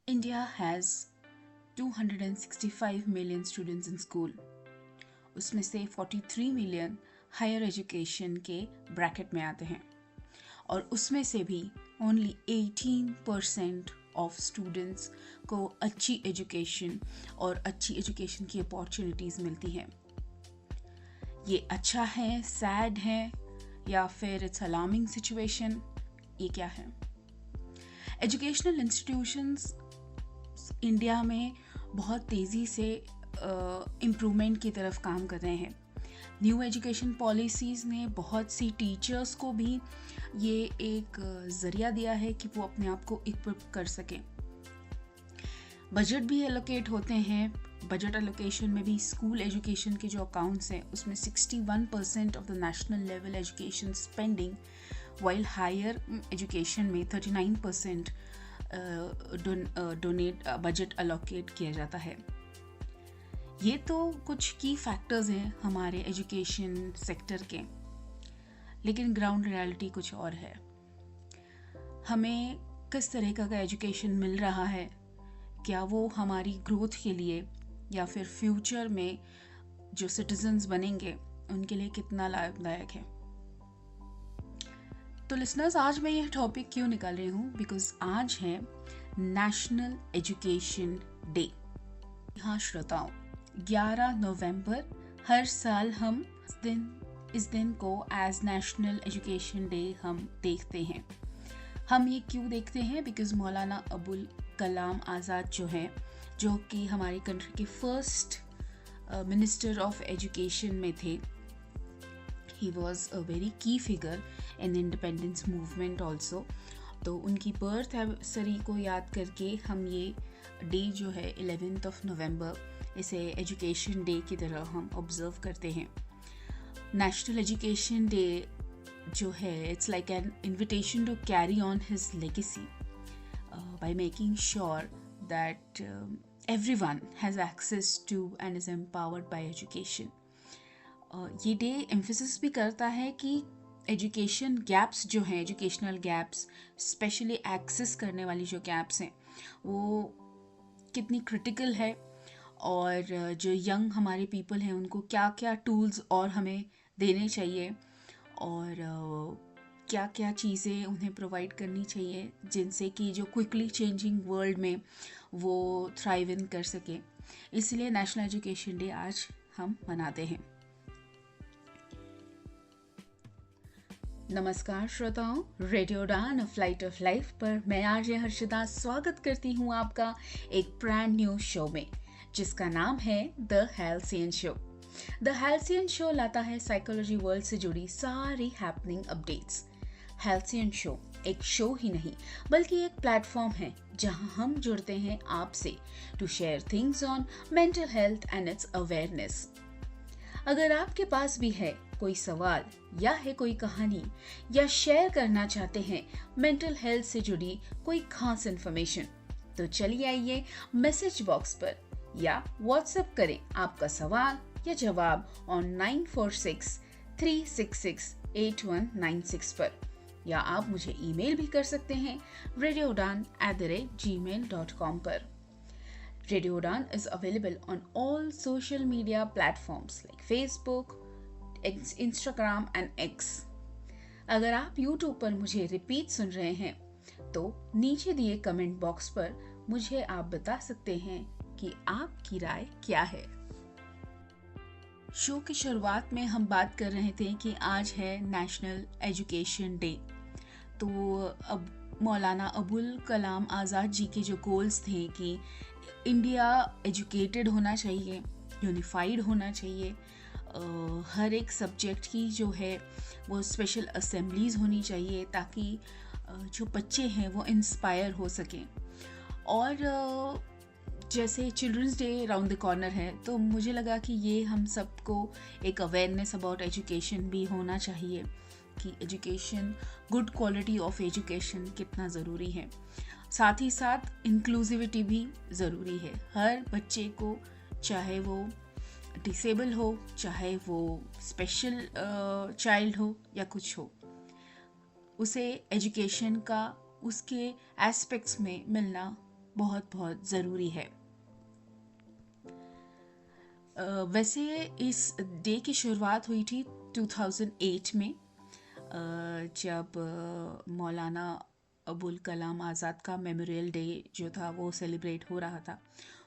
India has 265 million students in school. उसमें से 43 million higher education के ब्रैकेट में आते हैं और उसमें से भी ओनली 18% ऑफ स्टूडेंट्स को अच्छी एजुकेशन और अच्छी एजुकेशन की अपॉर्चुनिटीज़ मिलती हैं. ये अच्छा है, सैड है या फिर इट्स अलार्मिंग सिचुएशन? ये क्या है? एजुकेशनल इंस्टीट्यूशंस इंडिया में बहुत तेज़ी से इम्प्रूवमेंट की तरफ काम कर रहे हैं. न्यू एजुकेशन पॉलिसीज़ ने बहुत सी टीचर्स को भी ये एक ज़रिया दिया है कि वो अपने आप को इक्विप कर सकें. बजट भी एलोकेट होते हैं. बजट एलोकेशन में भी स्कूल एजुकेशन के जो अकाउंट्स हैं उसमें 61% of the national level education spending, while higher education में 39% डोनेट बजट एलोकेट किया जाता है. ये तो कुछ की फैक्टर्स हैं हमारे एजुकेशन सेक्टर के, लेकिन ग्राउंड रियलिटी कुछ और है. हमें किस तरह का एजुकेशन मिल रहा है? क्या वो हमारी ग्रोथ के लिए या फिर फ्यूचर में जो सिटीजन्स बनेंगे उनके लिए कितना लाभदायक है? तो लिसनर्स, आज मैं यह टॉपिक क्यों निकाल रही हूँ? बिकॉज आज है नेशनल एजुकेशन डे. हाँ श्रोताओं, 11 नवंबर हर साल हम इस दिन को एज नेशनल एजुकेशन डे हम देखते हैं. हम ये क्यों देखते हैं? बिकॉज मौलाना अबुल कलाम आज़ाद जो कि हमारी कंट्री के फर्स्ट मिनिस्टर ऑफ एजुकेशन में थे. ही वॉज अ वेरी की figure in independence movement also. तो उनकी बर्थ एनिवर्सरी को याद करके हम ये डे जो है 11 नवंबर, इसे एजुकेशन डे की तरह हम ऑब्जर्व करते हैं. नेशनल एजुकेशन डे जो है, it's like an invitation to carry on his legacy by making sure that everyone has access to and is empowered by education. ये डे एम्फेसिस भी करता है कि एजुकेशन गैप्स जो हैं, एजुकेशनल गैप्स, स्पेशली एक्सेस करने वाली जो गैप्स हैं, वो कितनी क्रिटिकल है और जो यंग हमारे पीपल हैं उनको क्या क्या टूल्स और हमें देने चाहिए और क्या क्या चीज़ें उन्हें प्रोवाइड करनी चाहिए जिनसे कि जो क्विकली चेंजिंग वर्ल्ड में वो थ्राइव इन कर सके. इसलिए नेशनल एजुकेशन डे आज हम मनाते हैं. नमस्कार श्रोताओं, रेडियो उड़ान फ्लाइट ऑफ लाइफ पर मैं आरजे हर्षदा स्वागत करती हूँ आपका एक ब्रांड न्यू शो में जिसका नाम है द हाल्सियन शो. द हाल्सियन शो लाता है साइकोलॉजी वर्ल्ड से जुड़ी सारी हैपनिंग अपडेट्स. हाल्सियन शो एक शो ही नहीं बल्कि एक प्लेटफॉर्म है जहां हम जुड़ते हैं आपसे to share things on mental health and its awareness. अगर आपके पास भी है कोई सवाल या है कोई कहानी या शेयर करना चाहते हैं मेंटल हेल्थ से जुड़ी कोई खास इन्फॉर्मेशन, तो चलिए आइए मैसेज बॉक्स पर या व्हाट्सएप करें आपका सवाल या जवाब ऑन 9463668196 पर, या आप मुझे ईमेल भी कर सकते हैं radioudan@gmail.com पर. Radio Udaan is available on all social media platforms like Facebook, Instagram and X. अगर आप YouTube पर मुझे रिपीट सुन रहे हैं तो नीचे दिए कमेंट बॉक्स पर मुझे आप बता सकते हैं कि आपकी राय क्या है. शो की शुरुआत में हम बात कर रहे थे कि आज है नेशनल एजुकेशन डे. तो अब मौलाना अबुल कलाम आज़ाद जी के जो गोल्स थे कि इंडिया एजुकेटेड होना चाहिए, यूनिफाइड होना चाहिए, हर एक सब्जेक्ट की जो है वो स्पेशल असेंबलीज होनी चाहिए ताकि जो बच्चे हैं वो इंस्पायर हो सकें. और जैसे children's day round the corner है तो मुझे लगा कि ये हम सबको एक अवेयरनेस अबाउट एजुकेशन भी होना चाहिए कि education, good quality of education कितना ज़रूरी है. साथ ही साथ इंक्लूसिविटी भी ज़रूरी है. हर बच्चे को, चाहे वो डिसेबल हो, चाहे वो स्पेशल चाइल्ड हो या कुछ हो, उसे एजुकेशन का उसके एस्पेक्ट्स में मिलना बहुत बहुत ज़रूरी है। वैसे इस डे की शुरुआत हुई थी 2008 में, जब मौलाना अबुल कलाम आज़ाद का मेमोरियल डे जो था वो सेलिब्रेट हो रहा था।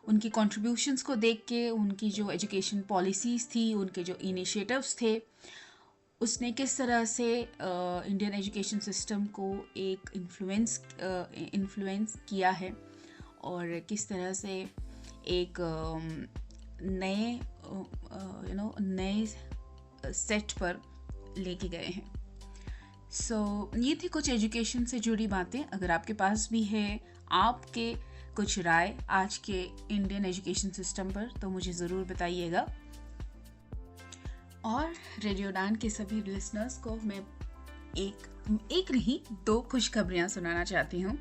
उनकी कॉन्ट्रीब्यूशंस को देख के, उनकी जो एजुकेशन पॉलिसीज़ थी, उनके जो इनिशिएटिव्स थे, उसने किस तरह से इंडियन एजुकेशन सिस्टम को एक इन्फ्लुएंस किया है और किस तरह से एक नए सेट पर लेके गए हैं। ये थी कुछ एजुकेशन से जुड़ी बातें। अगर आपके पास भी है आपके कुछ राय आज के इंडियन एजुकेशन सिस्टम पर, तो मुझे ज़रूर बताइएगा। और रेडियो उड़ान के सभी लिसनर्स को मैं एक नहीं 2 खुशखबरियाँ सुनाना चाहती हूँ।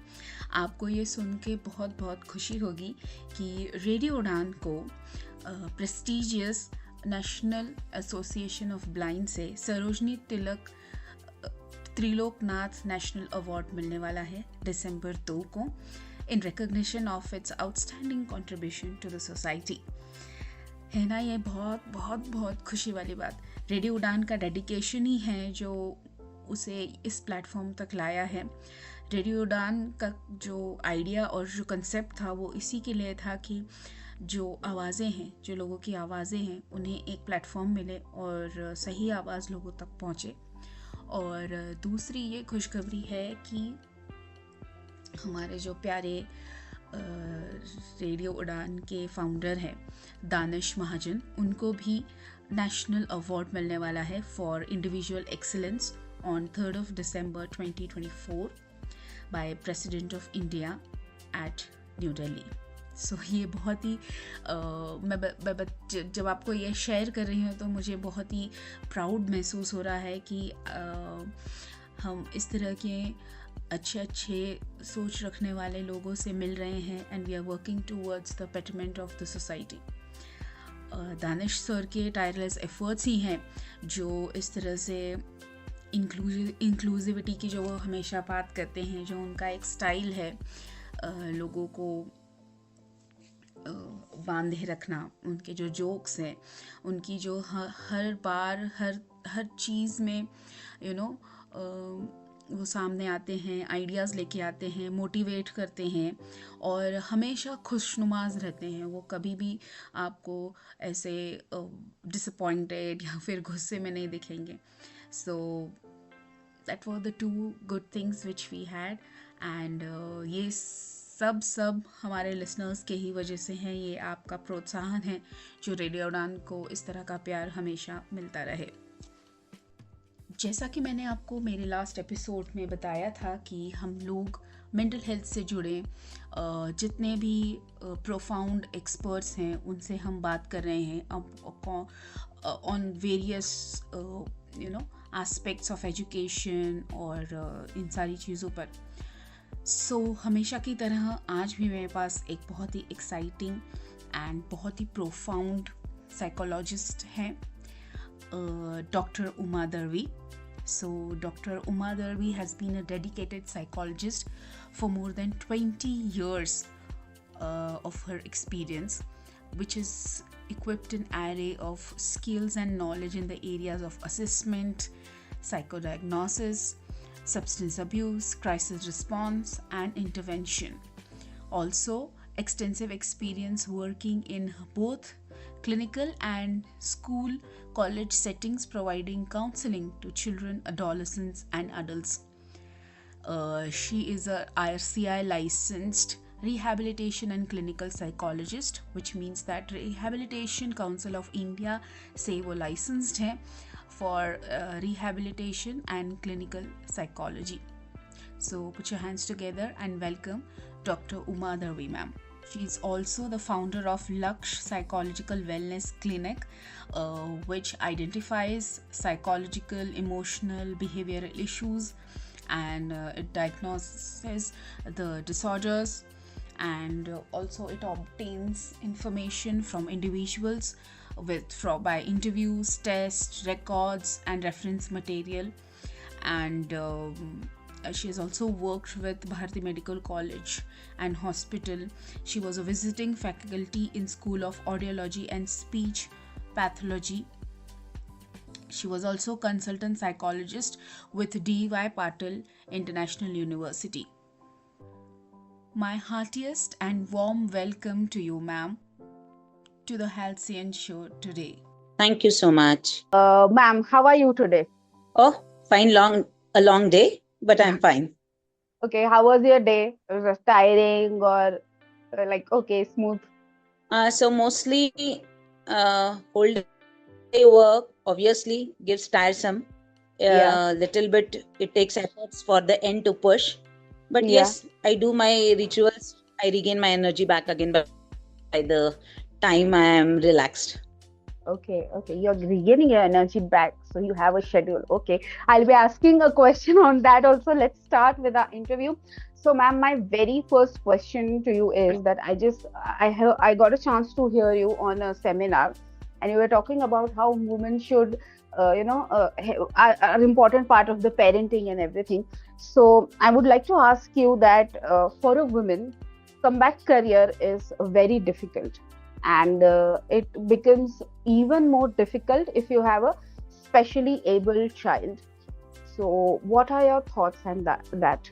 आपको ये सुन के बहुत बहुत खुशी होगी कि रेडियो उड़ान को prestigious national association of blind से सरोजनी त्रिलोकनाथ नेशनल अवार्ड मिलने वाला है दिसंबर 2 को, in recognition of its outstanding contribution to the society. है ना, ये बहुत बहुत बहुत खुशी वाली बात। रेडियो उड़ान का डेडिकेशन ही है जो उसे इस प्लेटफॉर्म तक लाया है। रेडियो उड़ान का जो आइडिया और जो कंसेप्ट था वो इसी के लिए था कि जो आवाज़ें हैं, जो लोगों की आवाज़ें हैं, उन्हें एक प्लेटफॉर्म मिले और सही आवाज़ लोगों तक पहुँचे। और दूसरी ये खुशखबरी है कि हमारे जो प्यारे रेडियो उड़ान के फाउंडर हैं दानिश महाजन, उनको भी नेशनल अवार्ड मिलने वाला है for individual excellence on 3rd of December 2024 by president of India at new Delhi. ये बहुत ही जब आपको ये शेयर कर रही हूँ तो मुझे बहुत ही प्राउड महसूस हो रहा है कि हम इस तरह के अच्छे सोच रखने वाले लोगों से मिल रहे हैं and we are working towards the betterment of the society. Danish sir के टायरलेस एफर्ट्स ही हैं जो इस तरह से इंक्लूसिविटी की जो वो हमेशा बात करते हैं, जो उनका एक स्टाइल है लोगों को बांधे रखना, उनके जो जोक्स हैं, उनकी जो हर बार हर चीज़ में वो सामने आते हैं, आइडियाज़ लेके आते हैं, मोटिवेट करते हैं और हमेशा खुशनुमाज रहते हैं। वो कभी भी आपको ऐसे डिसअपॉइंटेड या फिर गुस्से में नहीं दिखेंगे। that were the 2 good things which we had and ये सब हमारे लिसनर्स के ही वजह से हैं। ये आपका प्रोत्साहन है जो रेडियो उड़ान को इस तरह का प्यार हमेशा मिलता रहे। जैसा कि मैंने आपको मेरे लास्ट एपिसोड में बताया था कि हम लोग मेंटल हेल्थ से जुड़े जितने भी प्रोफाउंड एक्सपर्ट्स हैं उनसे हम बात कर रहे हैं on various aspects of education और इन सारी चीज़ों पर। हमेशा की तरह आज भी मेरे पास एक बहुत ही एक्साइटिंग एंड बहुत ही प्रोफाउंड साइकोलॉजिस्ट हैं, Dr.Uma Dalvi. Dr.Uma Dalvi has been a dedicated psychologist for more than 20 years of her experience, which is equipped an array of skills and knowledge in the areas of assessment, psychodiagnosis, substance abuse, crisis response, and intervention. Also, extensive experience working in both clinical and school college settings, providing counseling to children, adolescents, and adults. She is a IRCI licensed rehabilitation and clinical psychologist, which means that Rehabilitation Council of India से वो licensed है for rehabilitation and clinical psychology. So put your hands together and welcome Dr.Uma Dalvi ma'am. She is also the founder of Laksh Psychological Wellness Clinic, which identifies psychological, emotional, behavioral issues, and it diagnoses the disorders, and also it obtains information from individuals by interviews, tests, records, and reference material, and She has also worked with Bharati Medical College and Hospital. She was a visiting faculty in School of Audiology and Speech Pathology. She was also consultant psychologist with D.Y. Patil International University. My heartiest and warm welcome to you, ma'am, to the Halcyon show today. Thank you so much. Ma'am, how are you today? Oh, fine, a long day, but I'm fine. Okay, how was your day? Was it tiring or smooth? So mostly whole day work obviously gives tiresome. Little bit it takes efforts for the end to push. But yes, I do my rituals. I regain my energy back again by the time I am relaxed. Okay, you're regaining your energy back, so you have a schedule. Okay, I'll be asking a question on that also. Let's start with our interview. So, ma'am, my very first question to you is that I got a chance to hear you on a seminar, and you were talking about how women should, are an important part of the parenting and everything. So, I would like to ask you that for a woman, comeback career is very difficult. And it becomes even more difficult if you have a specially able child. So what are your thoughts on that?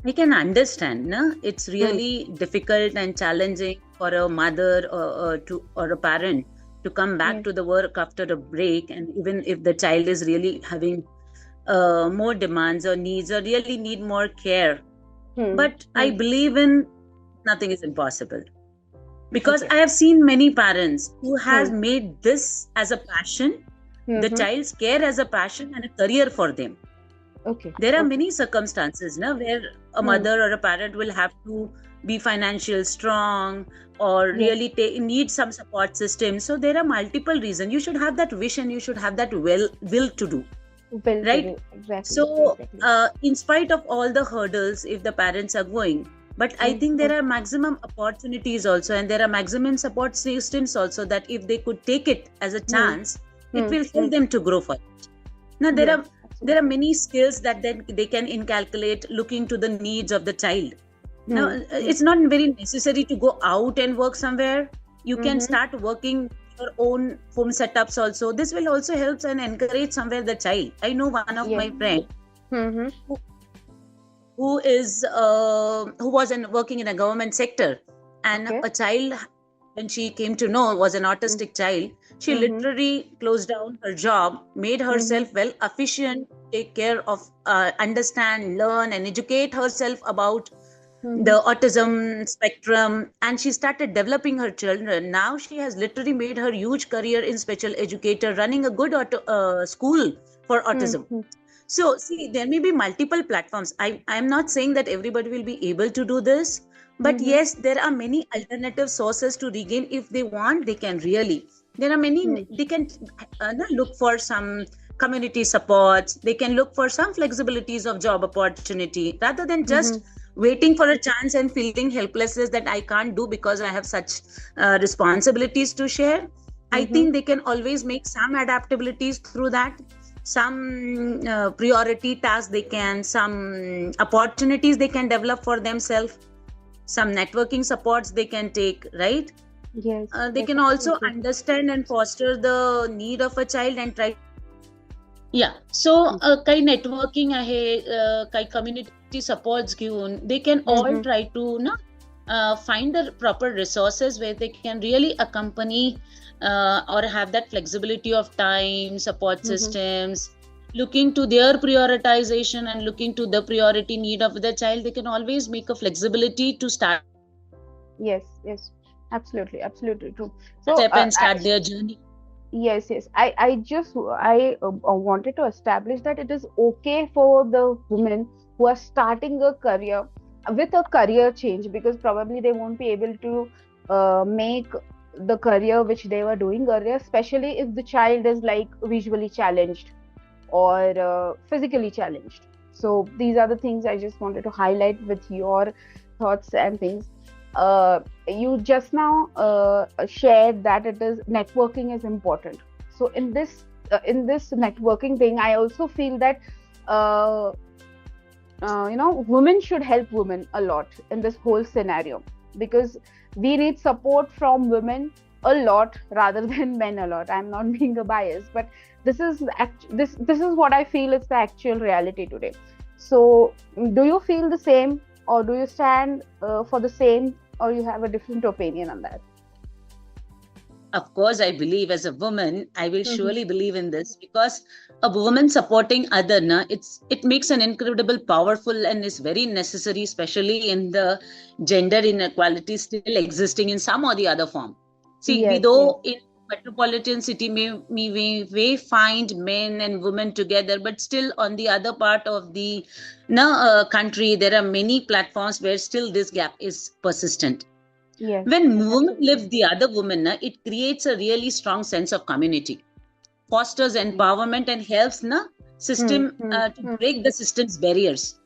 I can understand, no? It's really difficult and challenging for a mother or a parent to come back to the work after a break, and even if the child is really having more demands or needs or really need more care. But I believe in nothing is impossible, because I have seen many parents who have made this as a passion, the child's care as a passion and a career for them. There are many circumstances where a mother or a parent will have to be financially strong or really need some support system. So there are multiple reasons. You should have that vision, you should have that will to do. Right? Exactly. So in spite of all the hurdles, if the parents are going, but I think there are maximum opportunities also, and there are maximum support systems also, that if they could take it as a chance, it will help them to grow further. Now there are many skills that then they can inculcate, looking to the needs of the child. Now it's not very necessary to go out and work somewhere. You can start working your own home setups also. This will also help and encourage somewhere the child. I know one of my friends who was working in a government sector, and a child, when she came to know, was an autistic child. She literally closed down her job, made herself well efficient, take care of, understand, learn and educate herself about the autism spectrum, and she started developing her children. Now she has literally made her huge career in special educator, running a good school for autism. So, see, there may be multiple platforms. I'm not saying that everybody will be able to do this, but yes, there are many alternative sources to regain. If they want, they can really. There are many, they can look for some community supports. They can look for some flexibilities of job opportunity, rather than just waiting for a chance and feeling helplessness that I can't do because I have such responsibilities to share. I think they can always make some adaptabilities through that. Some priority tasks some opportunities they can develop for themselves, some networking supports they can take, right? Yes. They can also understand and foster the need of a child and try. Yeah. So काही networking आहे, काही community supports घेऊन, they can all try to find the proper resources where they can really accompany or have that flexibility of time, support systems, looking to their prioritization and looking to the priority need of the child. They can always make a flexibility to start. Yes, absolutely true. So step and start their journey. Yes. I wanted to establish that it is okay for the women who are starting a career with a career change, because probably they won't be able to make the career which they were doing earlier, especially if the child is like visually challenged or physically challenged. So these are the things I just wanted to highlight with your thoughts and things. You just now shared that networking is important. So in this in this networking thing, I also feel that uh, women should help women a lot in this whole scenario, because we need support from women a lot rather than men a lot. I'm not being a bias, but this is this is what I feel is the actual reality today. So, do you feel the same, or do you stand for the same, or you have a different opinion on that? Of course, I believe as a woman, I will Mm-hmm. surely believe in this, because a woman supporting other, it makes an incredible, powerful, and is very necessary, especially in the gender inequality still existing in some or the other form. See, we Yes, yes. though in metropolitan city may find men and women together, but still on the other part of the country, there are many platforms where still this gap is persistent. Yes. When women live the other woman, it creates a really strong sense of community, fosters empowerment, and helps system to break the system's barriers.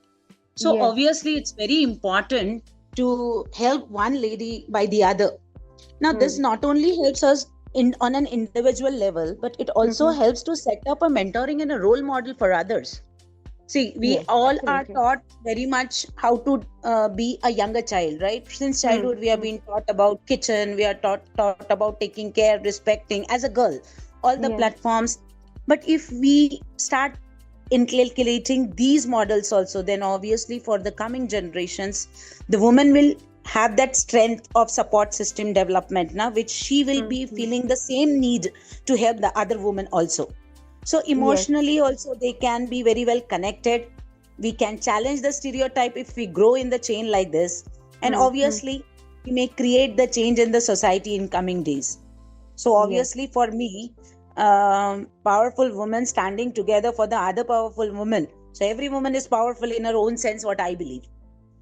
So Yes. obviously, it's very important to help one lady by the other. Now, this not only helps us on an individual level, but it also helps to set up a mentoring and a role model for others. See, we Yes, all are absolutely. taught very much how to be a younger child, right? Since childhood, we have been taught about kitchen, we are taught about taking care, respecting as a girl, all the Yes. platforms. But if we start inculcating these models also, then obviously for the coming generations, the woman will have that strength of support system development now, which she will be feeling the same need to help the other woman also. So emotionally also they can be very well connected. We can challenge the stereotype if we grow in the chain like this, and obviously we may create the change in the society in coming days. So obviously for me, powerful women standing together for the other powerful woman. So every woman is powerful in her own sense, what I believe.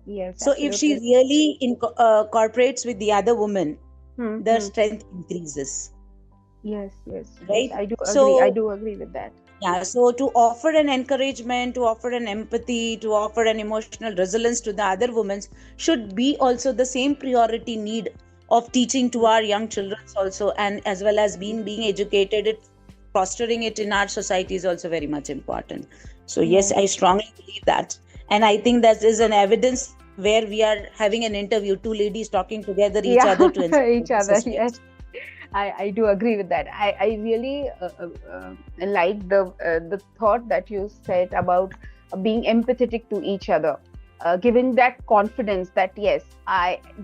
Yes. So if she really cooperates with the other woman, the strength increases. Yes. Right? Yes, I do agree. So, I do agree with that. Yeah, so to offer an encouragement, to offer an empathy, to offer an emotional resilience to the other women should be also the same priority need of teaching to our young children also, and as well as being educated, fostering it in our society is also very much important. So yes, I strongly believe that. And I think that is an evidence where we are having an interview, two ladies talking together each other to inspire each other. society. Yes, I do agree with that. I really like the thought that you said about being empathetic to each other, giving that confidence that yes,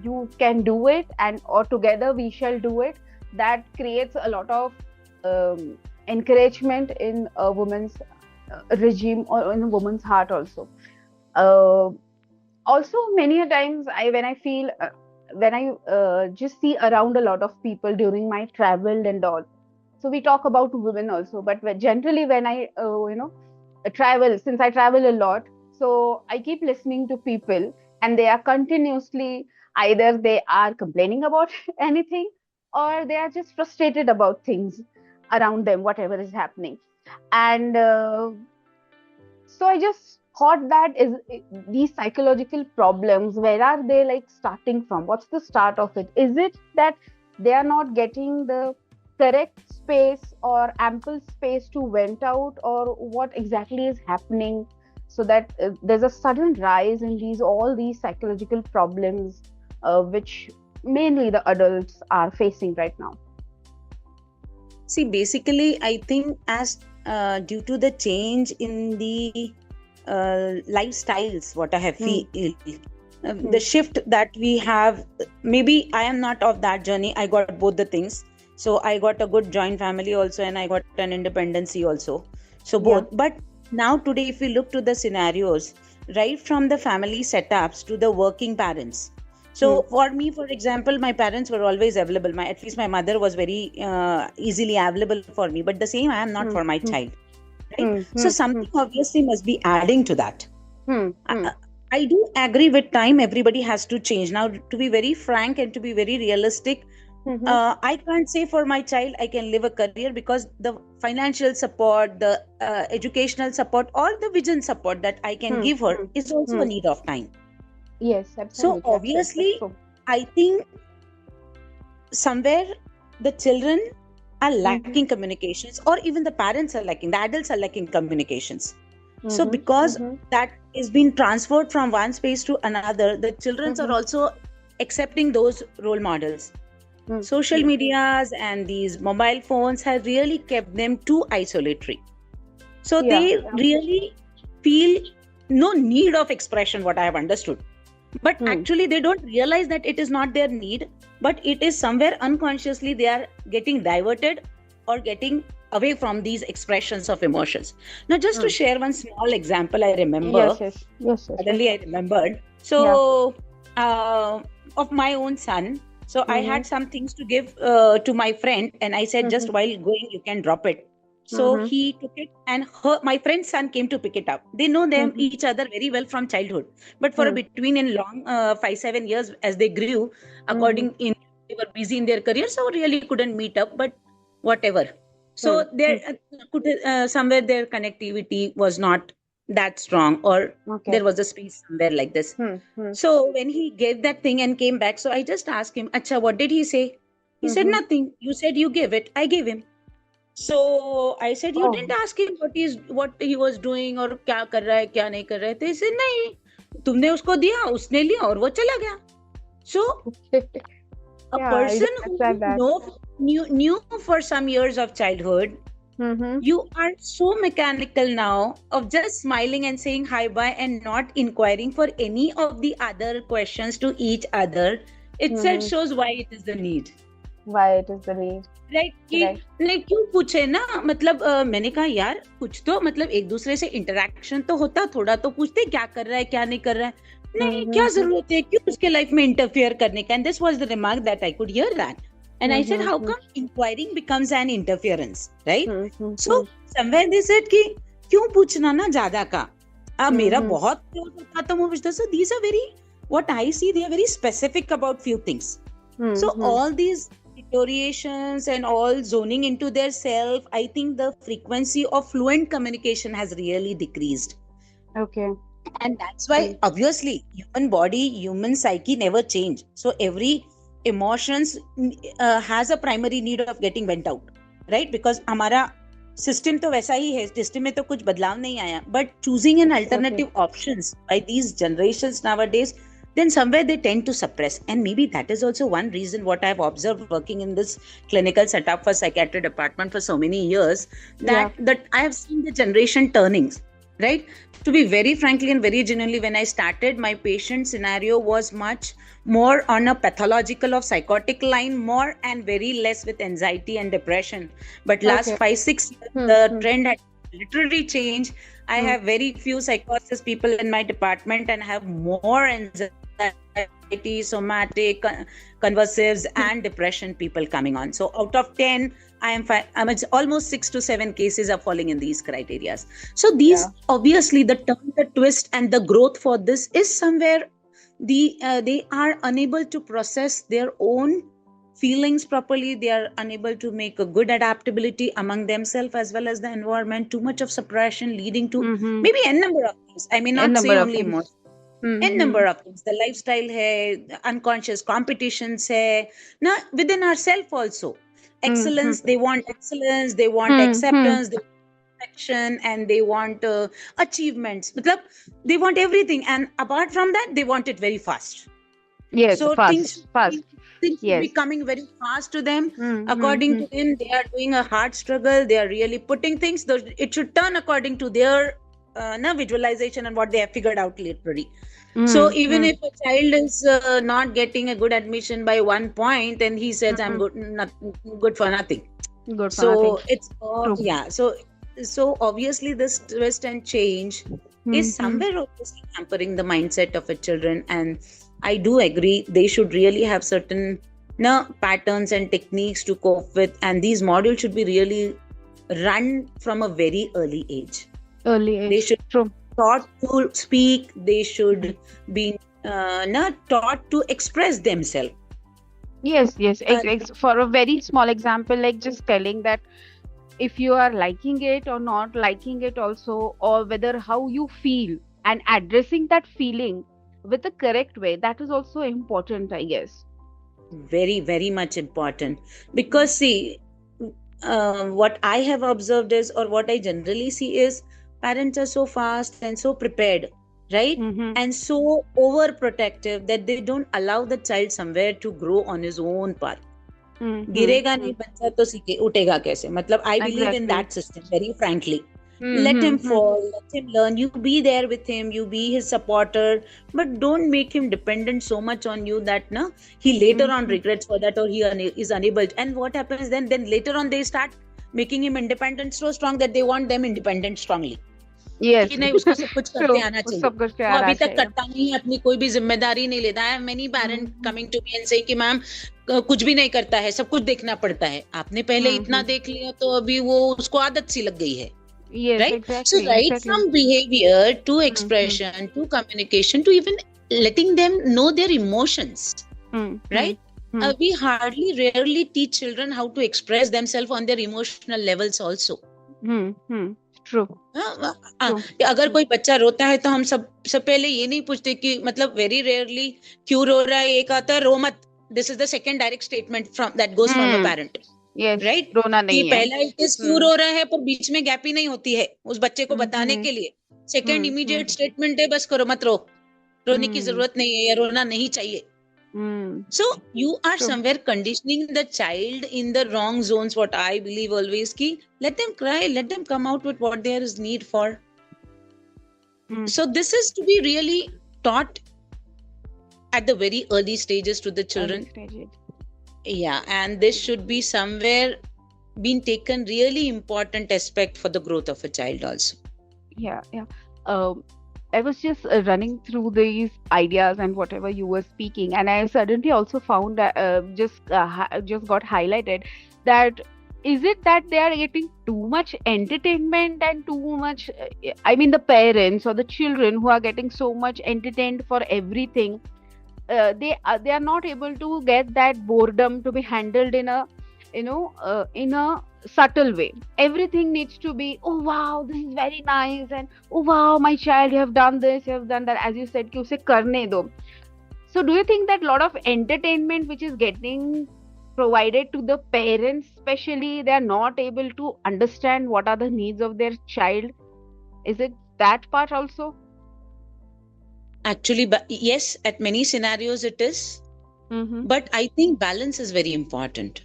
you can do it, and or together we shall do it. That creates a lot of encouragement in a woman's regime, or in a woman's heart also. Also, many a times when I feel when I just see around a lot of people during my travel and all. So we talk about women also, but generally when I travel, since I travel a lot, so I keep listening to people, and they are continuously, either they are complaining about anything, or they are just frustrated about things around them, whatever is happening. And so I just thought that is these psychological problems, where are they like starting from? What's the start of it? Is it that they are not getting the correct space or ample space to vent out, or what exactly is happening, so that there's a sudden rise in all these psychological problems, which mainly the adults are facing right now? See, basically, I think as due to the change in the lifestyles, what I have feel, the shift that we have, maybe I am not of that journey. I got both the things. So I got a good joint family also, and I got an independency also. So both. But now today, if we look to the scenarios, right from the family setups to the working parents. So for me, for example, my parents were always available. At least my mother was very easily available for me. But the same I am not for my child. Right? So something obviously must be adding to that. I do agree with time. Everybody has to change. Now, to be very frank and to be very realistic, I can't say for my child I can live a career, because the financial support, the educational support, or the vision support that I can give her is also a need of time. Yes, absolutely. So obviously, I think somewhere the children are lacking communications, or even the parents are lacking, the adults are lacking communications. So because that is being transferred from one space to another, the children are also accepting those role models. Social medias and these mobile phones have really kept them too isolatory. So they really feel no need of expression, what I have understood. But actually they don't realize that it is not their need, but it is somewhere unconsciously they are getting diverted or getting away from these expressions of emotions. Now, just to share one small example, I remember. Yes. Suddenly I remembered. So, of my own son. So I had some things to give to my friend, and I said, just while going, you can drop it. So he took it, and my friend's son came to pick it up. They know them each other very well from childhood, but for between in long 5-7 years as they grew, they were busy in their career, so really couldn't meet up. But whatever. So there somewhere their connectivity was not that strong, or there was a space somewhere like this. So when he gave that thing and came back, so I just asked him, Acha, what did he say? He said nothing. You said you gave it. I gave him. So I said, you didn't ask him what he was doing or क्या कर रहा है क्या नहीं कर रहा है. They said नहीं, तुमने उसको दिया, उसने लिया और वो चला गया. So a person who knew for some years of childhood, you are so mechanical now of just smiling and saying hi bye and not inquiring for any of the other questions to each other. Itself shows why it is the need. Right. नहीं क्यों पूछे ना, मतलब मैंने कहा यार कुछ तो मतलब एक दूसरे से इंटरेक्शन तो होता, थोड़ा तो पूछते क्या कर रहा है क्या नहीं कर रहा है. नहीं, क्या जरूरत है क्यों उसके लाइफ में इंटरफियर करने का. And this was the remark that I could hear that. And I said, how come inquiring becomes an interference, right? So somewhere they said कि क्यों पूछना ना ज्यादा का. मेरा बहुत होता तो मैं पूछता. So these are very, what I see, they are very specific about few things. So all these deteriorations and all zoning into their self, I think the frequency of fluent communication has really decreased. Okay. And that's why obviously human body, human psyche never change. So every emotions has a primary need of getting went out, right? Because हमारा system तो वैसा ही है, system में तो कुछ बदलाव नहीं आया. But choosing an alternative options by these generations nowadays, then somewhere they tend to suppress. And maybe that is also one reason what I've observed working in this clinical setup for psychiatry department for so many years, that I have seen the generation turnings, right? To be very frankly and very genuinely, when I started, my patient scenario was much more on a pathological of psychotic line, more and very less with anxiety and depression. But last 5-6 years, the trend had literally changed. I have very few psychosis people in my department and have more anxiety, somatic, conversives and depression people coming on. So out of 10, it's almost 6 to 7 cases are falling in these criteria. So these obviously the turn, the twist and the growth for this is somewhere they are unable to process their own feelings properly. They are unable to make a good adaptability among themselves as well as the environment. Too much of suppression leading to maybe n number of things. I may not say only emotion. N number of things. The lifestyle hai, unconscious competitions hai. Now within ourselves also. Excellence, they want acceptance, they want perfection, and they want achievements. They want everything, and apart from that, they want it very fast. Yes, so fast. Things be coming very fast to them. According to them, they are doing a hard struggle. They are really putting things. It should turn according to their visualization and what they have figured out literally. So even if a child is not getting a good admission by 1 point, and he says, I'm good for nothing. It's so obviously this twist and change is somewhere obviously hampering the mindset of a children. And I do agree they should really have certain patterns and techniques to cope with, and these modules should be really run from a very early age. They should taught to speak. They should be taught to express themselves. Yes. For a very small example, like just telling that if you are liking it or not liking it also, or whether how you feel, and addressing that feeling with the correct way, that is also important, I guess. Very, very much important. Because see, what I have observed is, or what I generally see is, parents are so fast and so prepared, right? And so overprotective that they don't allow the child somewhere to grow on his own path. गिरेगा नहीं बच्चा तो सीखे उठेगा कैसे? मतलब I believe in that system very frankly. Let him fall, let him learn. You be there with him, you be his supporter, but don't make him dependent so much on you that he later on regrets for that, or he is unable. And what happens then later on they start making him independent so strong that they want them independent strongly. Yes. कि नहीं उसको सब कुछ करते आना चाहिए, वो अभी तक करता नहीं है, अपनी कोई भी जिम्मेदारी नहीं लेता है. Many parents coming to me and saying कि मैम कुछ भी नहीं करता है, सब कुछ देखना पड़ता है. आपने पहले इतना देख लिया तो अभी वो उसको आदत सी लग गई है. Yes, right? Exactly, so right from behavior to expression to communication to even letting them know their emotions, right? We rarely teach children how to express themselves on their emotional levels also. True. अगर कोई बच्चा रोता है तो हम सब पहले ये नहीं पूछते कि मतलब very rarely क्यों रो रहा है, एक आता है रो मत. This is the second direct statement that goes from a parent. Yes, right? रोना नहीं है. पहला it is क्यों रो रहा है, पर बीच में गैप ही नहीं होती है उस बच्चे को बताने के लिए. सेकंड इमीडिएट स्टेटमेंट है, बस करो मत रो, रोने की जरूरत नहीं है या रोना नहीं चाहिए. So you are somewhere conditioning the child in the wrong zones. What I believe always ki let them cry, let them come out with what there is need for. So this is to be really taught at the very early stages to the children. Yeah, and this should be somewhere being taken really important aspect for the growth of a child also. Yeah. I was just running through these ideas and whatever you were speaking, and I suddenly also found that just got highlighted that is it that they are getting too much entertainment and too much I mean the parents or the children who are getting so much entertained for everything, they are not able to get that boredom to be handled in a in a subtle way. Everything needs to be, oh wow, this is very nice, and oh wow, my child, you have done this, you have done that, as you said कि उसे करने दो. So do you think that lot of entertainment which is getting provided to the parents especially, they are not able to understand what are the needs of their child? Is it that part also? Actually, yes, at many scenarios it is. But I think balance is very important.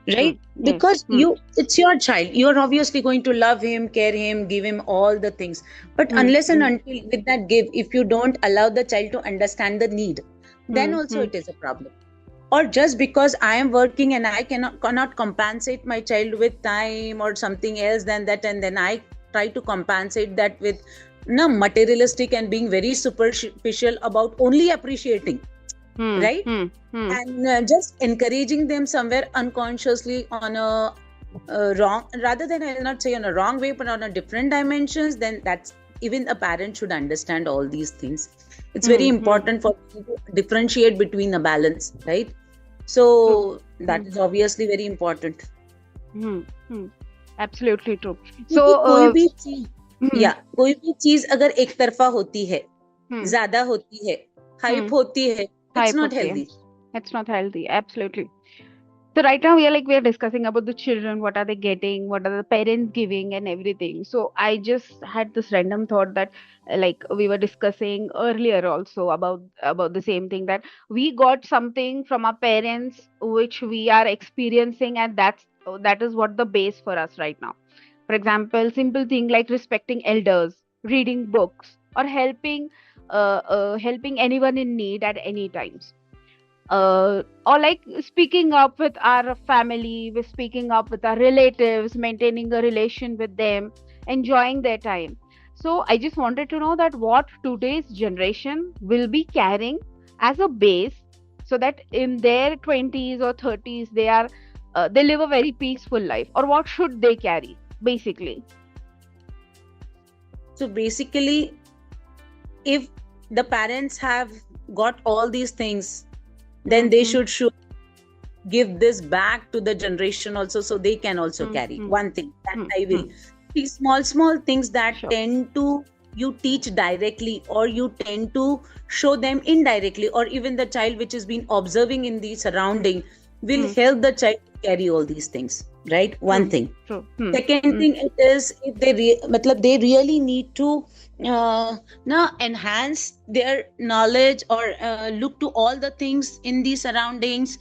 Right? Because it's your child. You're obviously going to love him, care him, give him all the things. But unless and until with that give, if you don't allow the child to understand the need, then also it is a problem. Or just because I am working and I cannot compensate my child with time or something else than that, and then I try to compensate that with materialistic and being very superficial about only appreciating. Right? And just encouraging them somewhere unconsciously on a wrong, rather than I'll not say on a wrong way, but on a different dimensions, then that's even a parent should understand all these things. It's very important for you to differentiate between a balance, right? So that is obviously very important. Absolutely true. So कोई भी चीज अगर एक तरफा होती है, ज्यादा होती है, हाइप होती है, it's not healthy. It's not healthy. Absolutely. So right now we are discussing about the children, what are they getting, what are the parents giving and everything. So I just had this random thought that like we were discussing earlier also about the same thing, that we got something from our parents which we are experiencing, and that is what the base for us right now. For example, simple thing like respecting elders, reading books, or helping anyone in need at any times. Or like speaking up with our family, with speaking up with our relatives, maintaining a relation with them, enjoying their time. So I just wanted to know that what today's generation will be carrying as a base, so that in their 20s or 30s they live a very peaceful life, or what should they carry basically? So basically, if the parents have got all these things, then they should give this back to the generation also, so they can also carry. One thing that I will. These small things that tend to you teach directly, or you tend to show them indirectly, or even the child which has been observing in the surrounding will help the child carry all these things. right? One thing. True. Second thing it is, if they really need to now enhance their knowledge or look to all the things in the surroundings,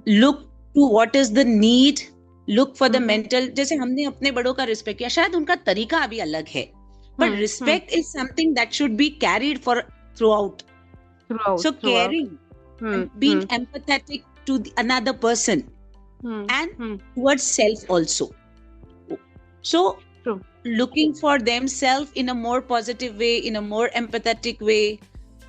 look to what is the need, look for the mental. जैसे हमने अपने बड़ों का respect किया, शायद उनका तरीका अभी अलग है, but respect is something that should be carried for throughout. So caring, being empathetic to another person, and towards self also. So looking for themselves in a more positive way, in a more empathetic way,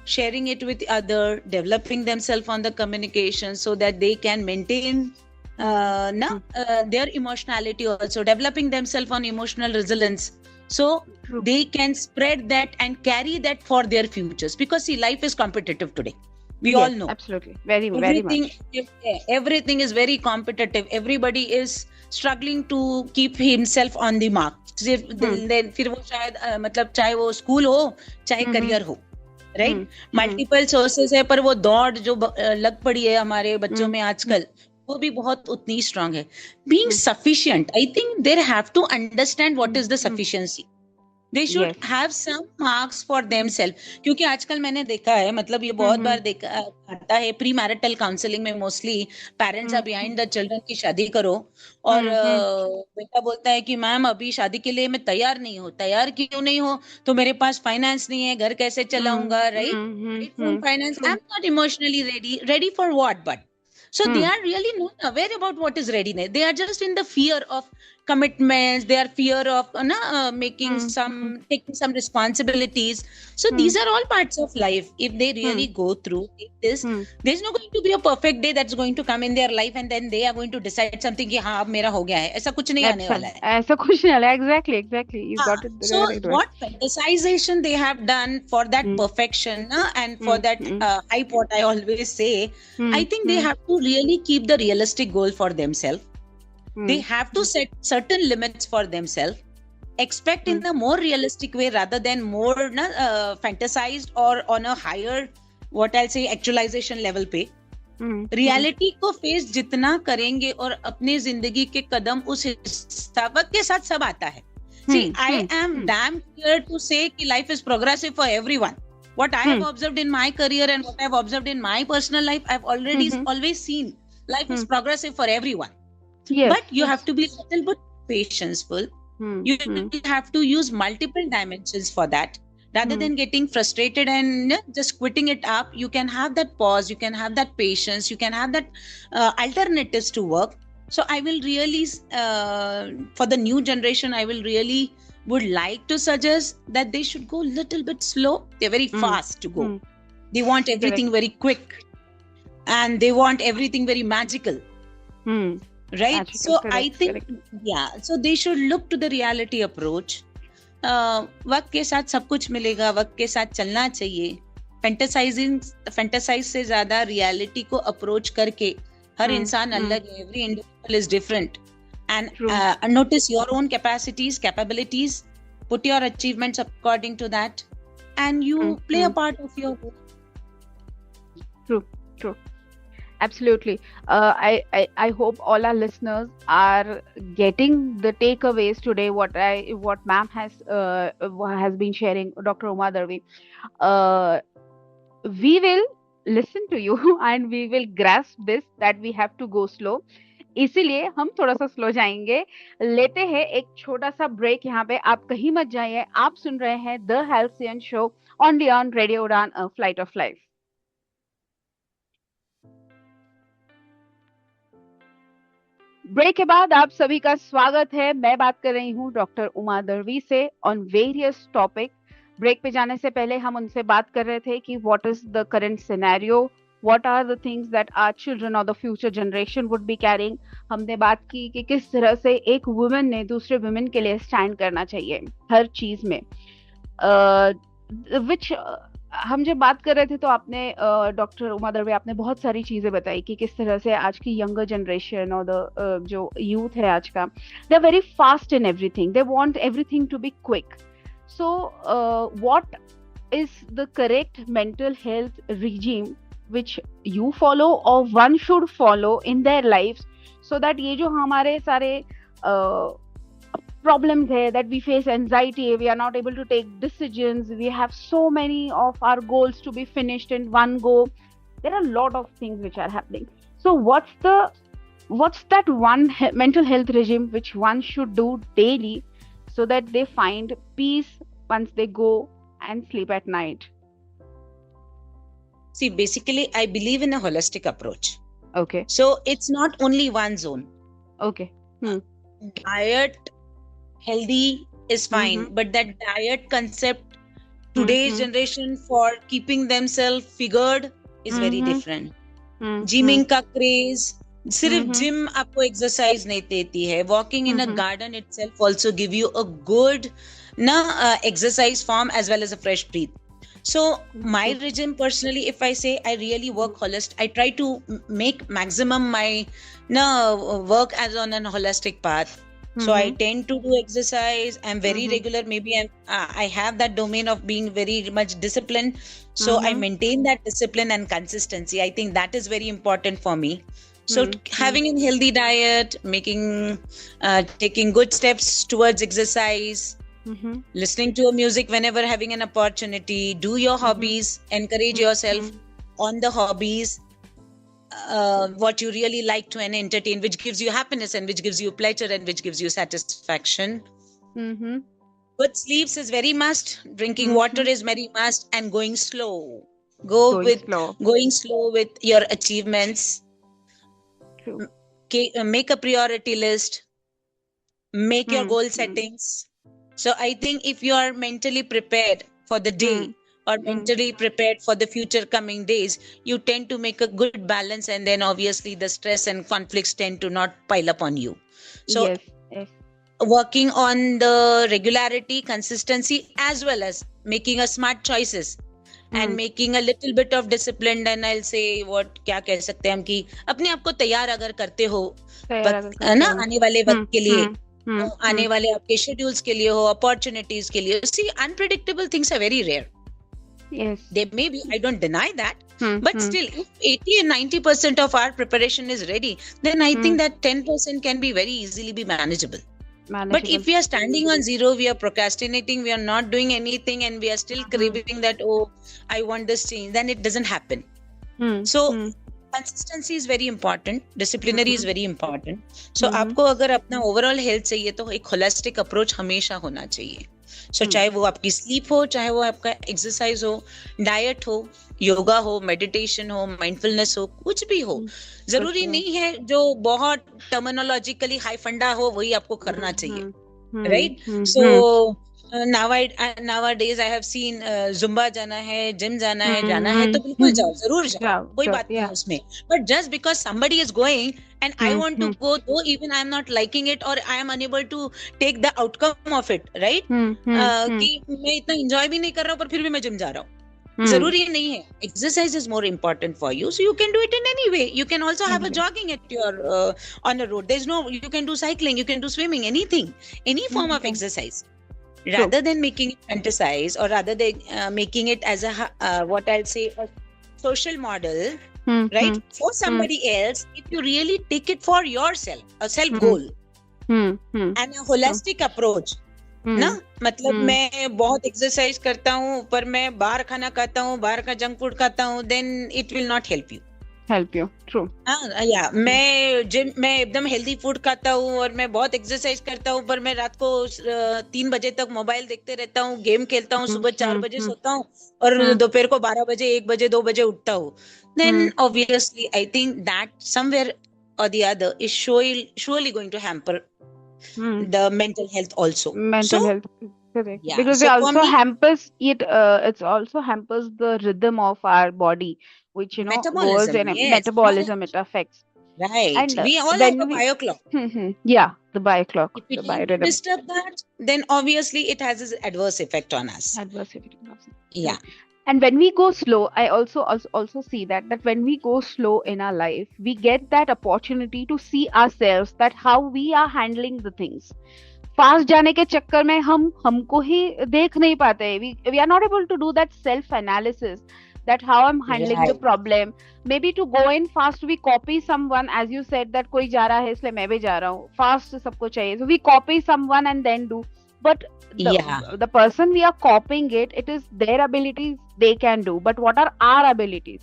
sharing it with other, developing themselves on the communication so that they can maintain their emotionality also, developing themselves on emotional resilience, so they can spread that and carry that for their futures. Because see, life is competitive today. We all know. Absolutely. Very much. Everything is very competitive. Everybody is struggling to keep himself on the mark. Then फिर वो शायद मतलब चाहे वो school हो चाहे career हो, right? Multiple sources है, पर वो दौड़ जो लग पड़ी है हमारे बच्चों में आजकल, वो भी बहुत उतनी स्ट्रांग है. Being sufficient, I think they have to understand what is the sufficiency. They should have some marks for themselves. क्योंकि आजकल मैंने देखा है, मतलब ये बहुत बार देखा आता है, प्री मैरिटल काउंसलिंग में mostly parents are behind the children की शादी करो, और बेटा बोलता है कि मैम अभी शादी के लिए मैं तैयार नहीं हूँ. तैयार क्यों नहीं हो? तो मेरे पास फाइनेंस नहीं है, घर कैसे चलाऊंगा, right? Finance, I am not emotionally ready for what? But so they are really not aware about what is readiness. They are just in the fear of commitments. They are fear of taking some responsibilities. So these are all parts of life. If they really go through this, there's not going to be a perfect day that's going to come in their life and then they are going to decide something कि हाँ अब मेरा हो गया है. ऐसा कुछ नहीं आने वाला है. ऐसा कुछ नहीं आने वाला. Exactly. You got it. So what fantasization they have done for that perfection and for that hype, what I always say, I think they have to really keep the realistic goal for themselves. They have to set certain limits for themselves, expect in a more realistic way rather than more fantasized or on a higher, what I'll say, actualization level पे. Reality को face जितना करेंगे और अपनी जिंदगी के कदम उस वक्त के साथ सब आता है. See, I am damn clear to say कि life is progressive for everyone. What I have observed in my career and what I have observed in my personal life, I've already always seen life is progressive for everyone. Yes, but you have to be a little bit patientful. You have to use multiple dimensions for that. Rather than getting frustrated and just quitting it up, you can have that pause, you can have that patience, you can have that alternatives to work. So I will really, for the new generation, I will really would like to suggest that they should go a little bit slow. They're very fast to go. They want everything very quick. And they want everything very magical. Right? So I think, so they should look to the reality approach. वक्त के साथ सब कुछ मिलेगा, वक्त के साथ चलना चाहिए. फैंटेसाइज से ज्यादा रियलिटी को अप्रोच करके हर इंसान अलग है. Every individual is different. And notice your own capacities, capabilities, put your achievements according to that, and you play a part of your work. True. Absolutely. I hope all our listeners are getting the takeaways today. What ma'am has been sharing, Dr. Uma Dalvi. We will listen to you and we will grasp this that we have to go slow. इसीलिए हम थोड़ा सा slow जाएंगे. लेते हैं एक छोटा सा ब्रेक यहाँ पे. आप कहीं मत जाइए. आप सुन रहे हैं the Halcyon show only on Radio Udaan, a flight of life. Break के बाद आप सभी का स्वागत है. मैं बात कर रही हूँ डॉक्टर उमा दलवी से ऑन वेरियस टॉपिक. ब्रेक पे जाने से पहले हम उनसे बात कर रहे थे कि what is the current scenario, what are the things that our children और the future generation would be caring. हमने बात की कि किस तरह से एक वुमेन ने दूसरे वुमेन के लिए स्टैंड करना चाहिए हर चीज में. विच हम जब बात कर रहे थे तो आपने डॉक्टर उमा दलवी आपने बहुत सारी चीजें बताई कि किस तरह से आज की यंगर जनरेशन और द जो यूथ है आज का, they are very fast in everything. They want everything to be quick. So what is the correct mental health regime which you follow or one should follow in their lives so that ये जो हमारे सारे problems है, that we face anxiety, we are not able to take decisions, we have so many of our goals to be finished in one go, there are a lot of things which are happening. So what's that one mental health regime which one should do daily so that they find peace once they go and sleep at night? See, basically I believe in a holistic approach. Okay. So it's not only one zone. Okay. Diet, healthy is fine, but that diet concept, today's generation for keeping themselves figured is very different. Gymming का craze, सिर्फ gym आपको exercise नहीं देती है. Walking in a garden itself also give you a good exercise form as well as a fresh breath. So my regime personally, if I say I really work holistic, I try to make maximum my work as on an holistic path. So I tend to do exercise. I'm very regular. Maybe I have that domain of being very much disciplined. So I maintain that discipline and consistency. I think that is very important for me. So having a healthy diet, taking good steps towards exercise, listening to music whenever having an opportunity, do your hobbies, encourage yourself on the hobbies, what you really like to and entertain, which gives you happiness and which gives you pleasure and which gives you satisfaction. Good sleeps is very must. Drinking water is very must, and going slow. Going slow with your achievements. True. Make a priority list. Make your goal settings. So I think if you are mentally prepared for the day or mentally prepared for the future coming days, you tend to make a good balance, and then obviously the stress and conflicts tend to not pile up on you. So yes. Working on the regularity, consistency, as well as making a smart choices and making a little bit of discipline, and I'll say what क्या कह सकते हैं हम कि अपने आप को तैयार अगर करते हो ना आने वाले वक्त के लिए, आने वाले आपके शेड्यूल्स के लिए हो, अपॉर्चुनिटीज के लिए. See, unpredictable things are very rare. Yes. They may be, I don't deny that, but still, if 80 and 90% of our preparation is ready, then I think that 10% can be very easily be manageable. But if we are standing on zero, we are procrastinating, we are not doing anything, and we are still craving that, oh, I want this change, then it doesn't happen. So consistency is very important, disciplinary is very important. So आपको अगर अपना overall health चाहिए तो एक holistic approach हमेशा होना चाहिए. So चाहे वो आपकी sleep हो, चाहे वो आपका exercise हो, diet हो, yoga हो, meditation हो, mindfulness हो, कुछ भी हो. जरूरी नहीं है जो बहुत terminologically high फंडा हो वही आपको करना चाहिए. Right? So nowadays I have seen Zumba जाना है, gym जाना है तो बिल्कुल जाओ, जरूर जाओ, कोई बात नहीं उसमें. But just because somebody is going and I want to go, though even I am not liking it or I am unable to take the outcome of it, right? कि मैं इतना enjoy भी नहीं कर रहा हूँ पर फिर भी मैं gym जा रहा हूँ. जरूरी नहीं है. Exercise is more important for you, so you can do it in any way. You can also have a jogging at your on a road. You can do cycling, you can do swimming, anything, any form of exercise. Rather than making it fantasize, or rather than making it as a what I'll say a social model, right, for somebody else, if you really take it for yourself, a self goal and a holistic approach, ना मतलब मैं बहुत exercise करता हूँ पर मैं बाहर खाना खाता हूँ, बाहर का जंक फूड खाता हूँ, then it will not help you. True. मैं एकदम हेल्दी फूड खाता हूँ और मैं बहुत एक्सरसाइज करता हूँ पर मैं रात को 3 बजे तक मोबाइल देखते रहता हूँ, गेम खेलता हूँ, सुबह 4 बजे सोता हूँ और दोपहर को 12 बजे 1 बजे 2 बजे उठता हूँ. Then obviously I think that somewhere or the other is surely going to hamper the mental health also. Health. Correct. Yeah. Because So it for also me, hampers it. It also hampers the rhythm of our body, which goes metabolism, in yes, metabolism. It affects. right. And We all have when a we bio clock. the bioclock, If we the tend to biorhythm, disturb that, then obviously it has an adverse effect on us. adverse effect. Yeah. And when we go slow, I also see that when we go slow in our life, we get that opportunity to see ourselves, that how we are handling the things. Fast जाने के चक्कर में हम हमको ही देख नहीं पाते. We are not able to do that self analysis. that how I'm handling the Right. problem. Maybe to go in fast, we copy someone, as you said that कोई जा रहा है इसलिए मैं भी जा रहा हूँ, fast सबको चाहिए, so we copy someone and then do. But Yeah. the person we are copying it is their abilities they can do, but what are our abilities?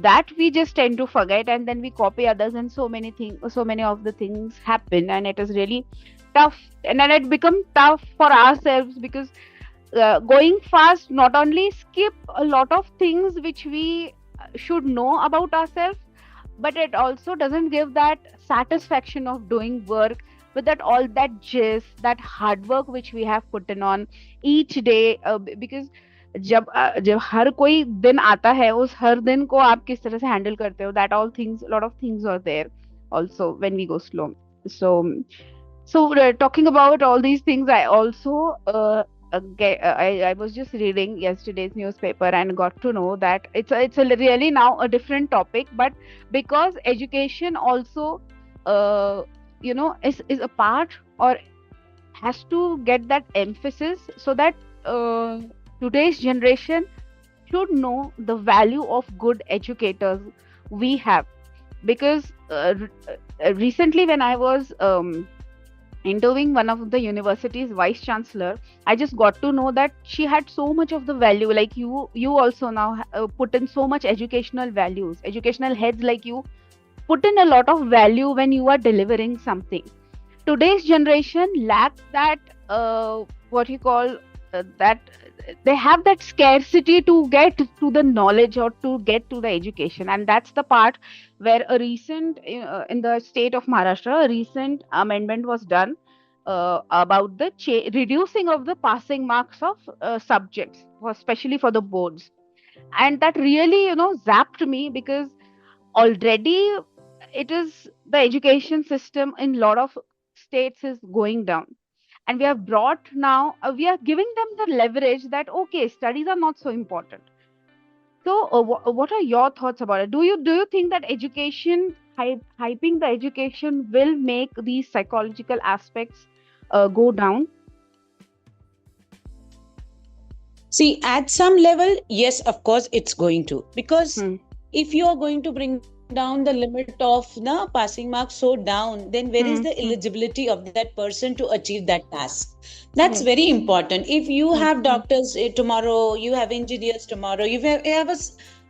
That we just tend to forget, and then we copy others, and so many of the things happen, and it is really tough, and then it becomes tough for ourselves, because going fast not only skip a lot of things which we should know about ourselves, but it also doesn't give that satisfaction of doing work with that all that gist, that hard work which we have put in on each day, because जब हर कोई दिन आता है, उस हर दिन को आप किस तरह से हैंडल करते हो, that all things, lot of things are there also when we go slow. So talking about all these things, I also I was just reading yesterday's newspaper and got to know that it's a really now a different topic, but because education also is a part, or has to get that emphasis, so that today's generation should know the value of good educators we have. Because recently when I was interviewing one of the university's vice chancellor, I just got to know that she had so much of the value, like you also now put in so much educational values, educational heads like you put in a lot of value when you are delivering something. Today's generation lacks that that they have that scarcity to get to the knowledge or to get to the education, and that's the part where a recent in the state of Maharashtra, a recent amendment was done about the reducing of the passing marks of subjects, especially for the boards, and that really zapped me, because already it is the education system in a lot of states is going down, and we have brought now we are giving them the leverage that okay, studies are not so important. So what are your thoughts about it? Do you think that education, hyping the education, will make these psychological aspects go down? See, at some level, yes, of course, it's going to. Because if you are going to bring down the limit of the passing marks so down, then where is the eligibility of that person to achieve that task? That's very important. If you have doctors tomorrow, you have engineers tomorrow, you have a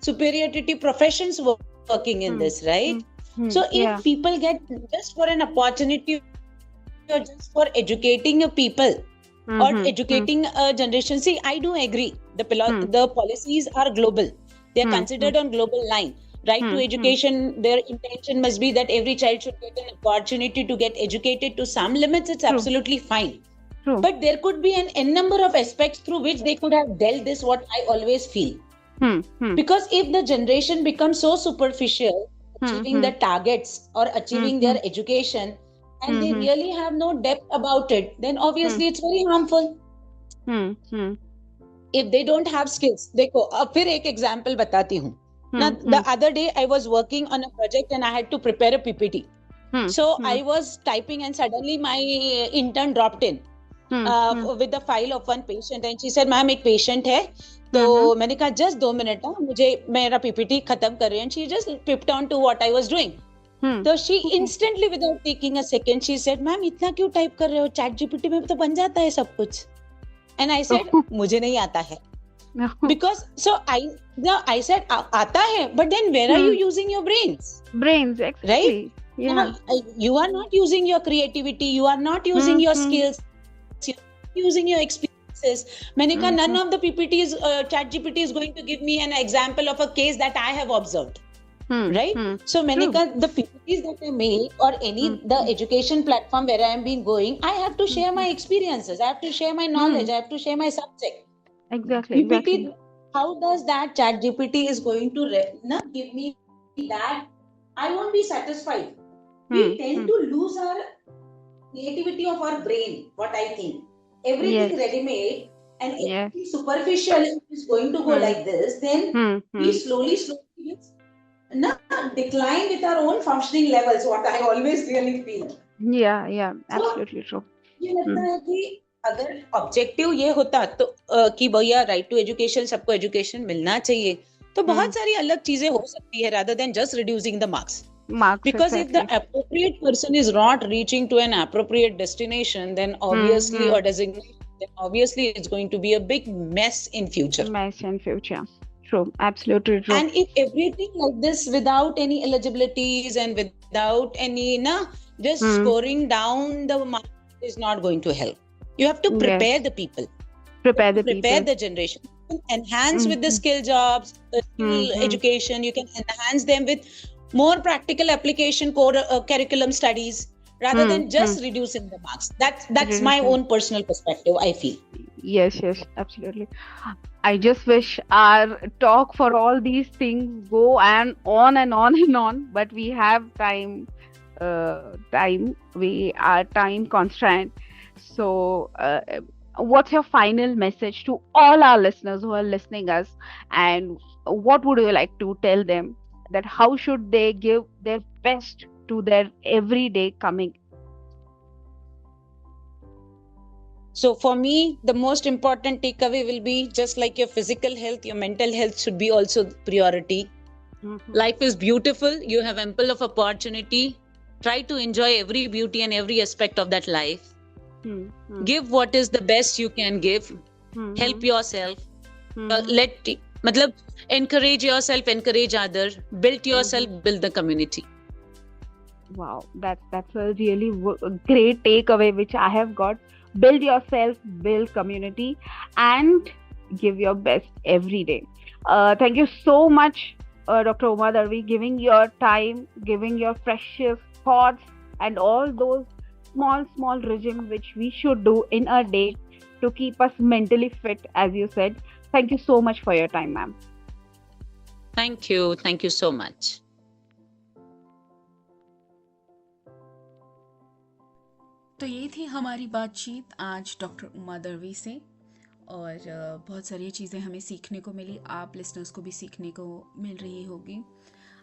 superiority professions working in this, right? So if people get just for an opportunity or just for educating a people, or educating a generation. See, I do agree. The policies are global. They are considered on global line. Right to education, their intention must be that every child should get an opportunity to get educated to some limits. It's absolutely fine. But there could be an n number of aspects through which they could have dealt this, what I always feel. Because if the generation becomes so superficial, achieving the targets or achieving their education, and they really have no depth about it, then obviously it's very harmful. If they don't have skills, देखो अब फिर एक example बताती हूँ. Now the other day I was working on a project and I had to prepare a PPT. So I was typing and suddenly my intern dropped in with the file of one patient and she said, "Ma'am, एक patient है." तो मैंने कहा just 2 minutes मुझे मेरा PPT खत्म कर रही है. And she just pipped on to what I was doing. So she instantly, without taking a second, she said, "Ma'am, इतना क्यों टाइप कर रहे हो? चैट जीपीटी में तो बन जाता है सब कुछ." And I said, "मुझे नहीं आता है." Because I said, "आता है, but then where are you using your brains?" Brains, exactly. Right? Yeah. You are not using your creativity. You are not using your skills. You are not using your experiences. मैंने कहा, none of the PPTs, chat GPT is going to give me an example of a case that I have observed. Right? So मैंने कहा, the PPTs that I make or the education platform where I am being going, I have to share my experiences. I have to share my knowledge. I have to share my subject. Exactly. PPT, how does that chat GPT is going to give me that? I won't be satisfied. We tend to lose our creativity of our brain, what I think. Everything ready-made and everything superficial is going to go like this, then we slowly decline with our own functioning levels, what I always really feel. Yeah, absolutely true. ये लगता है कि अगर objective ये होता तो कि भैया राइट टू एजुकेशन, सबको एजुकेशन मिलना चाहिए, तो तो बहुत सारी अलग चीजें हो सकती है rather than just reducing the marks. Because if the appropriate person is not reaching to an appropriate destination, then obviously or designation, then obviously it's going to be a big mess in future. True, absolutely true. And if everything like this without any eligibilities and without any just scoring down the marks is not going to help. You have to prepare the people. Prepare the generation. Enhance with the skill jobs, the skill education. You can enhance them with more practical application curriculum studies rather than just reducing the marks. That's my own personal perspective, I feel. Yes, absolutely. I just wish our talk for all these things go and on and on and on, but we have time. We are time constraint. So, what's your final message to all our listeners who are listening us, and what would you like to tell them that how should they give their best to their everyday coming? So for me, the most important takeaway will be just like your physical health, your mental health should be also priority. Life is beautiful. You have ample of opportunity. Try to enjoy every beauty and every aspect of that life. Give what is the best you can give. Help yourself. Encourage yourself, encourage others. Build yourself, build the community. Wow, that's a really great takeaway which I have got. Build yourself, build community, and give your best every day. Thank you so much, Dr. Uma Dalvi, giving your time, giving your precious thoughts, and all those small regime which we should do in a day to keep us mentally fit, as you said. Thank you so much for your time, ma'am. Thank you so much. तो ये थी हमारी बातचीत आज doctor Uma Dalvi से, और बहुत सारी चीज़ें हमें सीखने को मिली, आप लिसनर्स को भी सीखने को मिल रही होगी.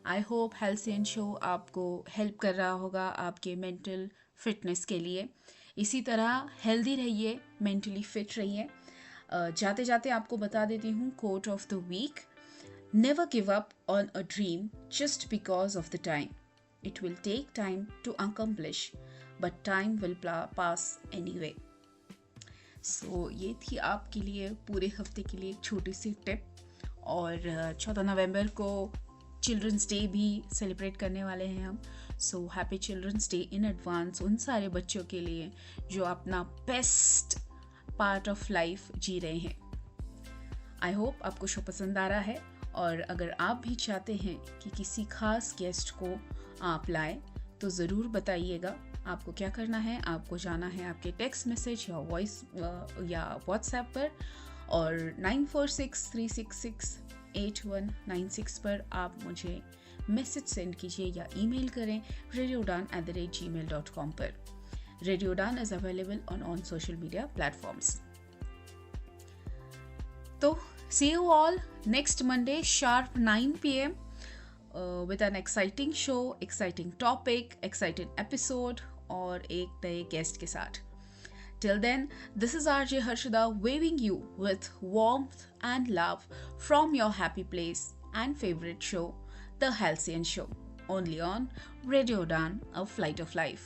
आई होप हेल्सियन शो आपको हेल्प कर रहा होगा आपके मेंटल फिटनेस के लिए. इसी तरह हेल्दी रहिए, मेंटली फिट रहिए. जाते जाते आपको बता देती हूँ quote of the week. Never give up on a dream just because of the time. It will take time to accomplish, but time will pass anyway. So ये थी आपके लिए पूरे हफ्ते के लिए एक छोटी सी टिप. और 14 नवंबर को चिल्ड्रंस डे भी सेलिब्रेट करने वाले हैं हम. So happy children's day in advance उन सारे बच्चों के लिए जो अपना बेस्ट पार्ट ऑफ लाइफ जी रहे हैं. आई होप आपको शो पसंद आ रहा है, और अगर आप भी चाहते हैं कि किसी खास गेस्ट को आप लाएं तो ज़रूर बताइएगा. आपको क्या करना है, आपको जाना है आपके टेक्स्ट मैसेज या वॉइस या व्हाट्सएप पर, और 9463668196 पर आप मुझे मैसेज सेंड कीजिए या ईमेल करें radioudan@gmail.com पर. Radio Udaan is available on social media platforms. तो see you all next Monday sharp 9 p.m. With an exciting show, exciting topic, exciting episode और एक नए गेस्ट के साथ. Till then, this is RJ Harshada waving you with warmth and love from your happy place and favorite show, The Halcyon Show, only on Radio Udaan, A Flight of Life.